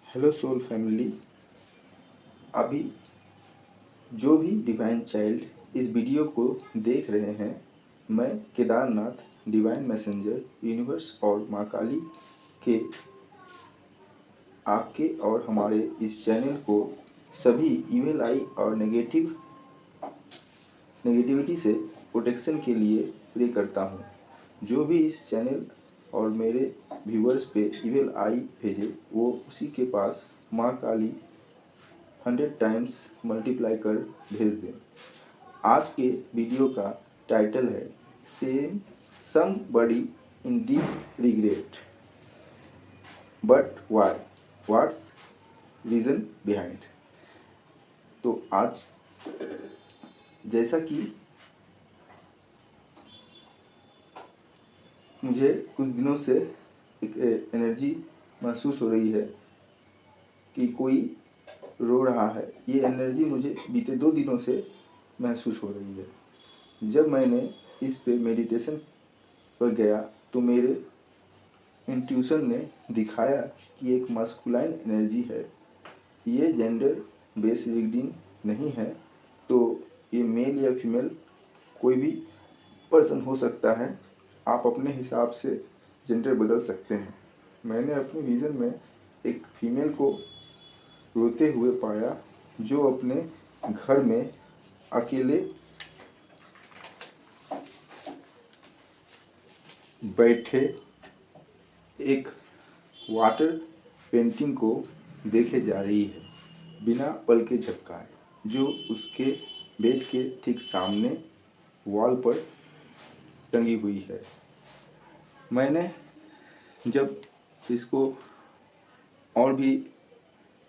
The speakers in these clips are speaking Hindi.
Hello soul family. अभी जो भी डिवाइन चाइल्ड इस वीडियो को देख रहे हैं, मैं केदारनाथ डिवाइन मैसेंजर यूनिवर्स और माँ काली के आपके और हमारे इस चैनल को सभी ईमेल आई और नेगेटिविटी से प्रोटेक्शन के लिए प्रे करता हूँ। जो भी इस चैनल और मेरे व्यूअर्स पे ईमेल आई भेजे, वो उसी के पास माँ काली 100 टाइम्स मल्टीप्लाई कर भेज दें। आज के वीडियो का टाइटल है same somebody in deep regret but why, what's reason behind. तो आज जैसा कि मुझे कुछ दिनों से एक एनर्जी महसूस हो रही है कि कोई रो रहा है। ये एनर्जी मुझे बीते 2 दिनों से महसूस हो रही है। जब मैंने इस पे मेडिटेशन पर गया तो मेरे इंट्यूशन ने दिखाया कि एक मस्कुलाइन एनर्जी है। ये जेंडर बेस रीडिंग नहीं है, तो ये मेल या फीमेल कोई भी पर्सन हो सकता है। आप अपने हिसाब से जेंडर बदल सकते हैं। मैंने अपने विज़न में एक फीमेल को रोते हुए पाया, जो अपने घर में अकेले बैठे एक वाटर पेंटिंग को देखे जा रही है, बिना पल के झपकाए, जो उसके बेड के ठीक सामने वॉल पर टंगी हुई है। मैंने जब इसको और भी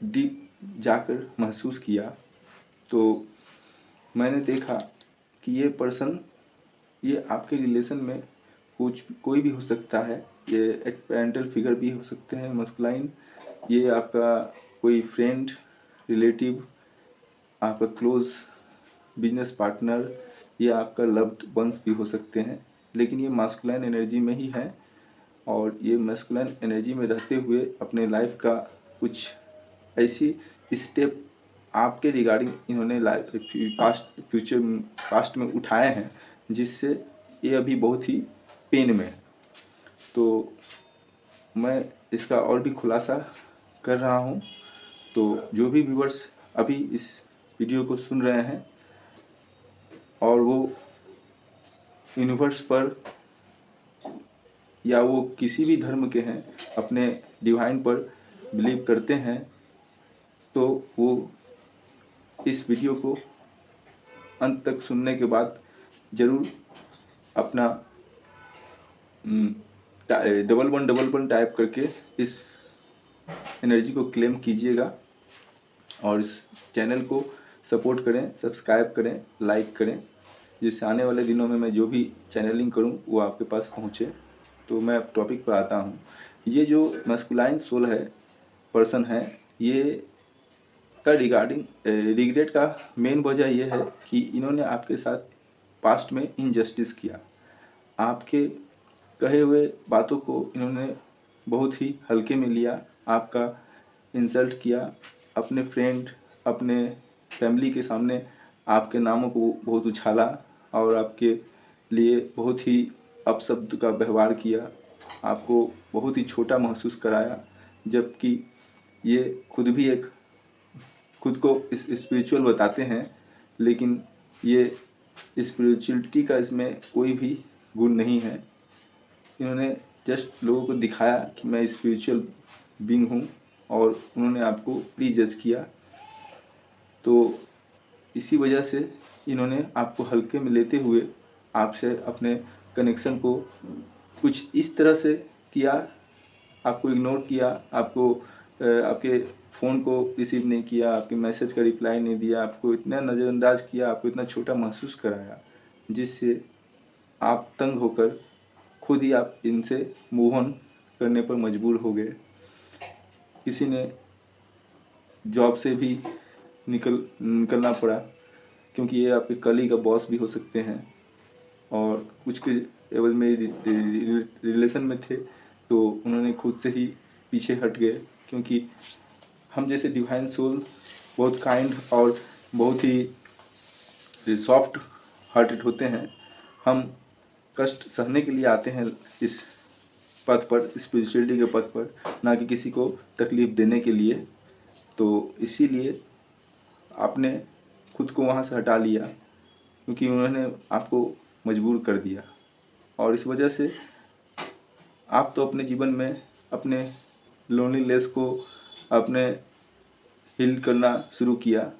डीप जाकर महसूस किया तो मैंने देखा कि ये पर्सन, ये आपके रिलेशन में कुछ कोई भी हो सकता है। ये एक पेरेंटल फिगर भी हो सकते हैं मस्कुलाइन, ये आपका कोई फ्रेंड, रिलेटिव, आपका क्लोज बिजनेस पार्टनर, ये आपका लव्ड वंस भी हो सकते हैं। लेकिन ये मास्कुलाइन एनर्जी में ही है और ये मास्कुलाइन एनर्जी में रहते हुए अपने लाइफ का कुछ ऐसी स्टेप आपके रिगार्डिंग इन्होंने लाइफ पास्ट में उठाए हैं, जिससे ये अभी बहुत ही पेन में है। तो मैं इसका और भी खुलासा कर रहा हूँ। तो जो भी व्यूअर्स अभी इस वीडियो को सुन रहे हैं और वो यूनिवर्स पर या वो किसी भी धर्म के हैं, अपने डिवाइन पर बिलीव करते हैं, तो वो इस वीडियो को अंत तक सुनने के बाद ज़रूर अपना डबल वन टाइप करके इस एनर्जी को क्लेम कीजिएगा और इस चैनल को सपोर्ट करें, सब्सक्राइब करें, लाइक करें, जिससे आने वाले दिनों में मैं जो भी चैनलिंग करूं वो आपके पास पहुंचे। तो मैं अब टॉपिक पर आता हूं। ये जो मस्कुलाइन सोल है, पर्सन है, ये का रिगार्डिंग रिग्रेट का मेन वजह यह है कि इन्होंने आपके साथ पास्ट में इनजस्टिस किया। आपके कहे हुए बातों को इन्होंने बहुत ही हल्के में लिया, आपका इंसल्ट किया, अपने फ्रेंड, अपने फैमिली के सामने आपके नामों को बहुत उछाला और आपके लिए बहुत ही अपशब्द का व्यवहार किया, आपको बहुत ही छोटा महसूस कराया। जबकि ये खुद को स्पिरिचुअल बताते हैं, लेकिन ये स्पिरिचुअलिटी का इसमें कोई भी गुण नहीं है। इन्होंने जस्ट लोगों को दिखाया कि मैं स्पिरिचुअल बीइंग हूँ और उन्होंने आपको प्री जज किया। तो इसी वजह से इन्होंने आपको हल्के में लेते हुए आपसे अपने कनेक्शन को कुछ इस तरह से किया, आपको इग्नोर किया, आपके फ़ोन को रिसीव नहीं किया, आपके मैसेज का रिप्लाई नहीं दिया, आपको इतना नज़रअंदाज किया, आपको इतना छोटा महसूस कराया, जिससे आप तंग होकर खुद ही आप इनसे मूव ऑन करने पर मजबूर हो गए। किसी ने जॉब से भी निकलना पड़ा, क्योंकि ये आपके कलीग का बॉस भी हो सकते हैं और कुछ के एवज में रिलेशन में थे, तो उन्होंने खुद से ही पीछे हट गए, क्योंकि हम जैसे डिवाइन सोल बहुत काइंड और बहुत ही सॉफ्ट हार्टेड होते हैं। हम कष्ट सहने के लिए आते हैं इस पथ पर, स्पिरिचुअलिटी के पथ पर, ना कि किसी को तकलीफ़ देने के लिए। तो इसीलिए आपने खुद को वहाँ से हटा लिया, क्योंकि उन्होंने आपको मजबूर कर दिया। और इस वजह से आप तो अपने जीवन में अपने लोनलीनेस को आपने हील करना शुरू किया।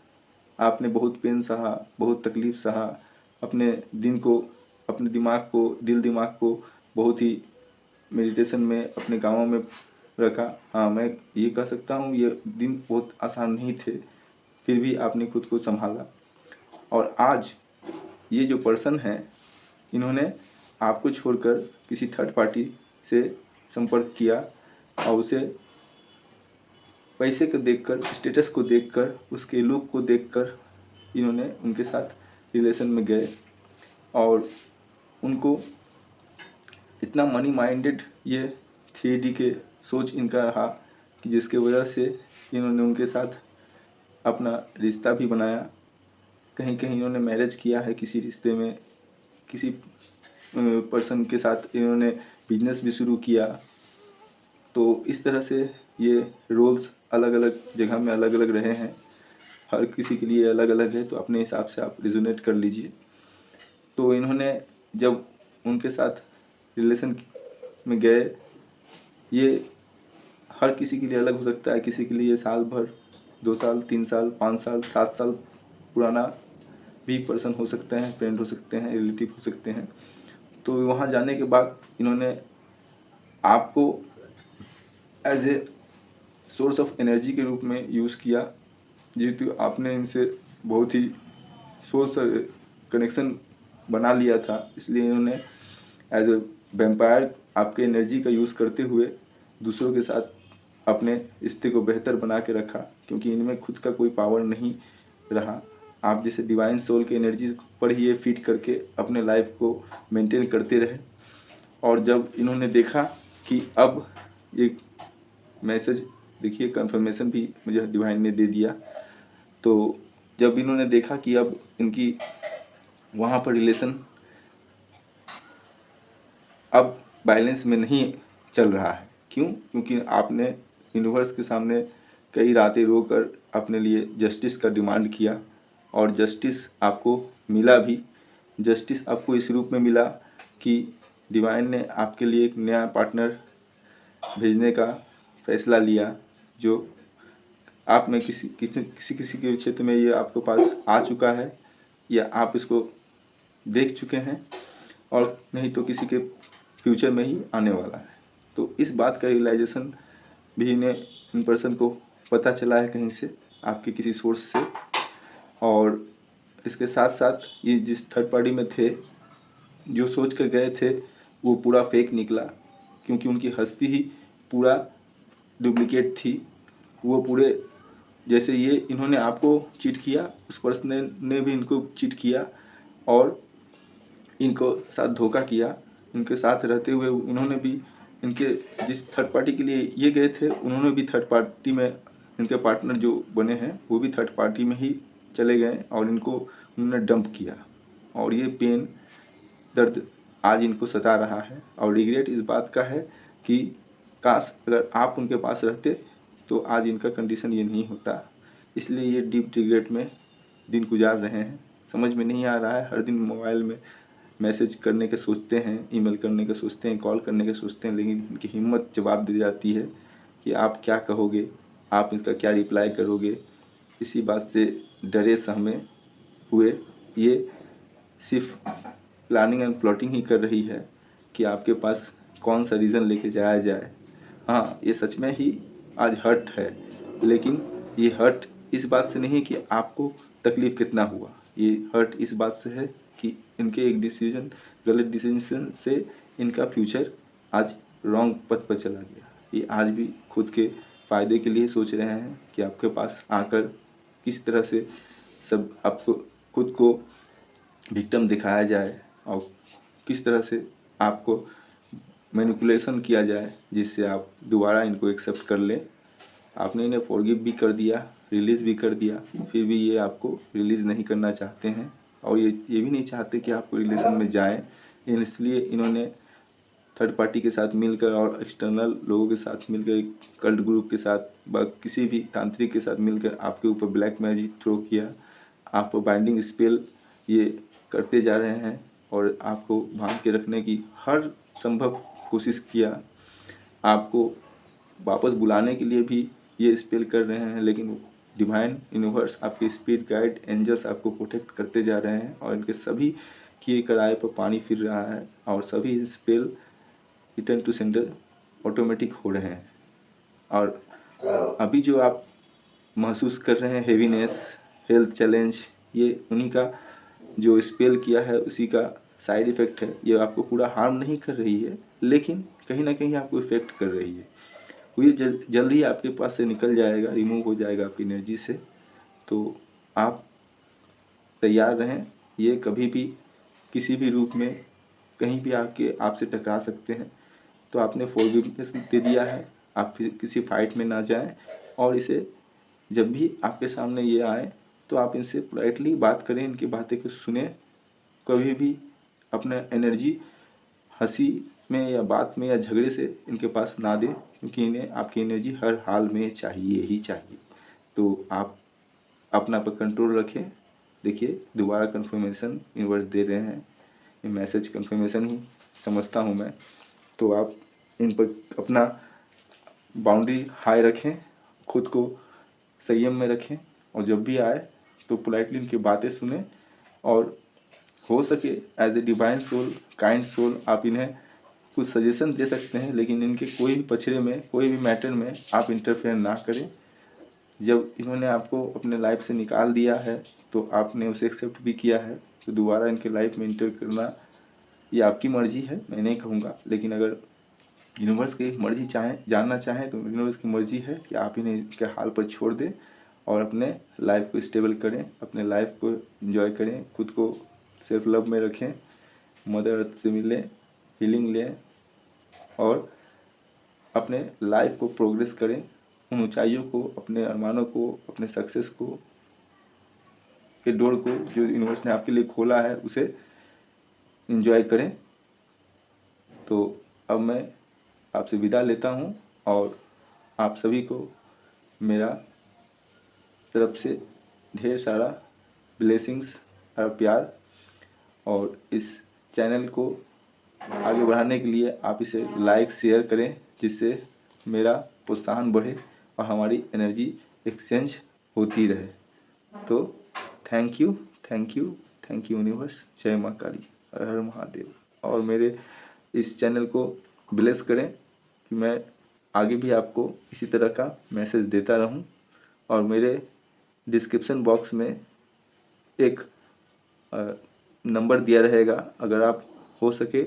आपने बहुत पेन सहा, बहुत तकलीफ़ सहा, अपने दिन को, अपने दिमाग को, दिल दिमाग को बहुत ही मेडिटेशन में अपने गाँवों में रखा। हाँ, मैं ये कह सकता हूँ ये दिन बहुत आसान नहीं थे, फिर भी आपने खुद को संभाला। और आज ये जो पर्सन है, इन्होंने आपको छोड़कर किसी थर्ड पार्टी से संपर्क किया और उसे पैसे को देखकर, स्टेटस को देखकर, उसके लुक को देखकर इन्होंने उनके साथ रिलेशन में गए। और उनको इतना मनी माइंडेड ये 3D के सोच इनका रहा कि जिसके वजह से इन्होंने उनके साथ अपना रिश्ता भी बनाया। कहीं कहीं इन्होंने मैरिज किया है किसी रिश्ते में, किसी पर्सन के साथ इन्होंने बिजनेस भी शुरू किया। तो इस तरह से ये रोल्स अलग अलग जगह में अलग अलग रहे हैं, हर किसी के लिए अलग अलग है, तो अपने हिसाब से आप रिजोनेट कर लीजिए। तो इन्होंने जब उनके साथ रिलेशन में गए, ये हर किसी के लिए अलग हो सकता है। किसी के लिए साल भर, 2 साल, 3 साल, 5 साल, 7 साल पुराना भी पर्सन हो सकते हैं, फ्रेंड हो सकते हैं, रिलेटिव हो सकते हैं। तो वहाँ जाने के बाद इन्होंने आपको as a source of energy के रूप में यूज़ किया, जेहेतु आपने इनसे बहुत ही सोर्स कनेक्शन बना लिया था, इसलिए इन्होंने एज ए वेम्पायर आपके एनर्जी का यूज़ करते हुए दूसरों के साथ अपने रिश्ते को बेहतर बना के रखा, क्योंकि इनमें खुद का कोई पावर नहीं रहा। आप जैसे डिवाइन सोल की एनर्जी पर ही ये फिट करके अपने लाइफ को मेंटेन करते रहे। और जब इन्होंने देखा कि अब ये मैसेज, देखिए कंफर्मेशन भी मुझे डिवाइन ने दे दिया। तो जब इन्होंने देखा कि अब इनकी वहाँ पर रिलेशन अब बैलेंस में नहीं चल रहा है, क्यों? क्योंकि आपने यूनिवर्स के सामने कई रातें रोकर अपने लिए जस्टिस का डिमांड किया, और जस्टिस आपको मिला भी। जस्टिस आपको इस रूप में मिला कि डिवाइन ने आपके लिए एक नया पार्टनर भेजने का फैसला लिया, जो आप में किसी किसी किसी किसी के क्षेत्र में ये आपके पास आ चुका है, या आप इसको देख चुके हैं, और नहीं तो किसी के फ्यूचर में ही आने वाला है। तो इस बात का रियलाइजेशन भी इन्हें, इन पर्सन को पता चला है कहीं से, आपके किसी सोर्स से। और इसके साथ साथ ये जिस थर्ड पार्टी में थे, जो सोच कर गए थे, वो पूरा फेक निकला, क्योंकि उनकी हस्ती ही पूरा डुप्लीकेट थी। वो पूरे, जैसे ये इन्होंने आपको चीट किया, उस पर्सन ने भी इनको चीट किया और इनको साथ धोखा किया। इनके साथ रहते हुए उन्होंने भी, इनके जिस थर्ड पार्टी के लिए ये गए थे, उन्होंने भी थर्ड पार्टी में, इनके पार्टनर जो बने हैं वो भी थर्ड पार्टी में ही चले गए और इनको उन्होंने डंप किया। और ये पेन, दर्द आज इनको सता रहा है। और रिग्रेट इस बात का है कि काश अगर आप उनके पास रहते तो आज इनका कंडीशन ये नहीं होता। इसलिए ये डीप रिग्रेट में दिन गुजार रहे हैं। समझ में नहीं आ रहा है, हर दिन मोबाइल में मैसेज करने के सोचते हैं, ईमेल करने के सोचते हैं, कॉल करने के सोचते हैं, लेकिन इनकी हिम्मत जवाब दे जाती है कि आप क्या कहोगे, आप इसका क्या रिप्लाई करोगे। इसी बात से डरे सहमे हुए ये सिर्फ प्लानिंग एंड प्लॉटिंग ही कर रही है कि आपके पास कौन सा रीज़न लेके जाया जाए। हाँ, ये सच में ही आज हर्ट है, लेकिन ये हर्ट इस बात से नहीं कि आपको तकलीफ़ कितना हुआ, ये हर्ट इस बात से है कि इनके एक डिसीजन, गलत डिसीजन से इनका फ्यूचर आज रॉन्ग पथ पर चला गया। ये आज भी खुद के फ़ायदे के लिए सोच रहे हैं कि आपके पास आकर किस तरह से सब आपको खुद को विक्टिम दिखाया जाए और किस तरह से आपको मैनिपुलेशन किया जाए जिससे आप दोबारा इनको एक्सेप्ट कर लें। आपने इन्हें फॉरगिव भी कर दिया, रिलीज़ भी कर दिया, फिर भी ये आपको रिलीज़ नहीं करना चाहते हैं और ये भी नहीं चाहते कि आपको रिलेशन में जाएं। इसलिए इन्होंने थर्ड पार्टी के साथ मिलकर और एक्सटर्नल लोगों के साथ मिलकर, एक कल्ट ग्रुप के साथ किसी भी तांत्रिक के साथ मिलकर आपके ऊपर ब्लैक मैजिक थ्रो किया। आप बाइंडिंग स्पेल ये करते जा रहे हैं और आपको बांध के रखने की हर संभव कोशिश किया। आपको वापस बुलाने के लिए भी ये स्पेल कर रहे हैं, लेकिन डिवाइन यूनिवर्स, आपके स्पिरिट गाइड एंजल्स आपको प्रोटेक्ट करते जा रहे हैं और इनके सभी किए कराए पर पानी फिर रहा है और सभी spell return to sender automatic हो रहे हैं। और अभी जो आप महसूस कर रहे हैं हेवीनेस, हेल्थ चैलेंज, ये उन्हीं का जो स्पेल किया है उसी का साइड इफ़ेक्ट है। ये आपको पूरा हार्म नहीं कर रही है, लेकिन कहीं ना कहीं आपको इफ़ेक्ट कर रही है। ये जल्द ही आपके पास से निकल जाएगा, रिमूव हो जाएगा आपकी एनर्जी से। तो आप तैयार रहें, ये कभी भी किसी भी रूप में कहीं भी आके आपसे टकरा सकते हैं। तो आपने फॉरगिवनेस दे दिया है, आप फिर किसी फाइट में ना जाएं और इसे जब भी आपके सामने ये आए तो आप इनसे पोलाइटली बात करें, इनकी बातें को सुने। कभी भी अपना एनर्जी हंसी में या बात में या झगड़े से इनके पास ना दें, क्योंकि इन्हें आपकी एनर्जी हर हाल में चाहिए ही चाहिए। तो आप अपना पर कंट्रोल रखें। देखिए दोबारा कंफर्मेशन यूनिवर्स दे रहे हैं, ये मैसेज कंफर्मेशन ही समझता हूँ मैं। तो आप इन पर अपना बाउंड्री हाई रखें, खुद को संयम में रखें और जब भी आए तो पोलाइटली इनकी बातें सुने और हो सके as a divine soul, kind soul, आप इन्हें कुछ सजेशन दे सकते हैं, लेकिन इनके कोई भी पछड़े में, कोई भी मैटर में आप इंटरफेयर ना करें। जब इन्होंने आपको अपने लाइफ से निकाल दिया है तो आपने उसे एक्सेप्ट भी किया है, तो दोबारा इनके लाइफ में इंटर करना ये आपकी मर्जी है, मैं नहीं कहूँगा। लेकिन अगर यूनिवर्स की मर्जी जानना चाहें तो यूनिवर्स की मर्जी है कि आप इन्हें इनके हाल पर छोड़ दें और अपने लाइफ को स्टेबल करें, अपने लाइफ को एंजॉय करें, खुद को सेल्फ लव में रखें, मदर अर्थ से मिलें, हीलिंग लें और अपने लाइफ को प्रोग्रेस करें। उन ऊंचाइयों को, अपने अरमानों को, अपने सक्सेस को के डोर को जो यूनिवर्स ने आपके लिए खोला है उसे एंजॉय करें। तो अब मैं आपसे विदा लेता हूँ और आप सभी को मेरा तरफ से ढेर सारा ब्लेसिंग्स और प्यार। और इस चैनल को आगे बढ़ाने के लिए आप इसे लाइक शेयर करें, जिससे मेरा प्रोत्साहन बढ़े और हमारी एनर्जी एक्सचेंज होती रहे। तो thank you, thank you, thank you universe. जय माँ काली, हर हर महादेव। और मेरे इस चैनल को ब्लेस करें कि मैं आगे भी आपको इसी तरह का मैसेज देता रहूं। और मेरे डिस्क्रिप्शन बॉक्स में एक नंबर दिया रहेगा, अगर आप हो सके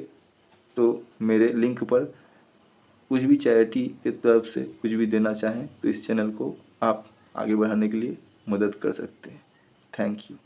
तो मेरे लिंक पर कुछ भी चैरिटी की तरफ से कुछ भी देना चाहें तो इस चैनल को आप आगे बढ़ाने के लिए मदद कर सकते हैं। Thank you.